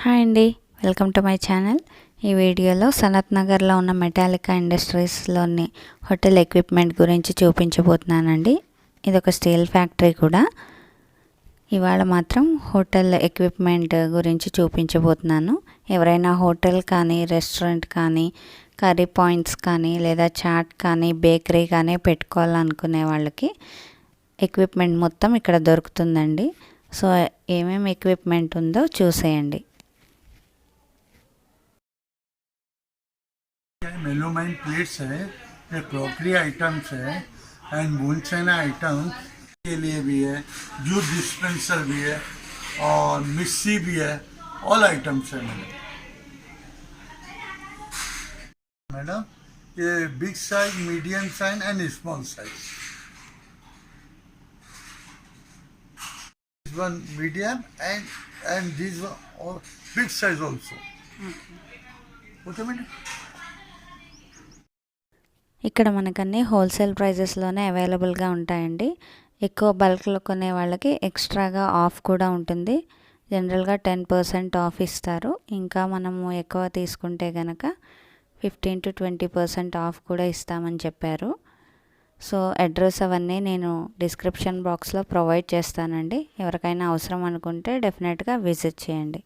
Hi అండి, welcome to my channel. ఈ వీడియోలో సనత్ నగర్లో ఉన్న మెటాలికా ఇండస్ట్రీస్లోని హోటల్ ఎక్విప్మెంట్ గురించి చూపించబోతున్నానండి. ఇది ఒక స్టీల్ ఫ్యాక్టరీ కూడా. ఇవాళ మాత్రం హోటల్ ఎక్విప్మెంట్ గురించి చూపించబోతున్నాను. ఎవరైనా హోటల్ కానీ, రెస్టారెంట్ కానీ, కర్రీ పాయింట్స్ కానీ, లేదా చాట్ కానీ, బేకరీ కానీ పెట్టుకోవాలనుకునే వాళ్ళకి ఎక్విప్మెంట్ మొత్తం ఇక్కడ దొరుకుతుందండి. సో ఏమేమి ఎక్విప్మెంట్ ఉందో చూసేయండి. मेलूमाइन प्लेट्स है, ये क्रॉकरी आइटम्स है एंड बुनसेना आइटम्स के लिए भी है, जूस डिस्पेंसर भी है और मिक्सी भी है, ऑल आइटम्स है मैडम। ये big size, medium size and small size. This one medium and this one big size also. Okay madam. ఇక్కడ మనకన్నీ హోల్సేల్ ప్రైజెస్లోనే అవైలబుల్గా ఉంటాయండి. ఎక్కువ బల్క్లో కొనే వాళ్ళకి ఎక్స్ట్రాగా ఆఫ్ కూడా ఉంటుంది. జనరల్గా 10% ఆఫ్ ఇస్తారు. ఇంకా మనము ఎక్కువ తీసుకుంటే కనుక 15 to 20% ఆఫ్ కూడా ఇస్తామని చెప్పారు. సో అడ్రస్ అవన్నీ నేను డిస్క్రిప్షన్ బాక్స్లో ప్రొవైడ్ చేస్తానండి. ఎవరికైనా అవసరం అనుకుంటే డెఫినెట్గా విజిట్ చేయండి.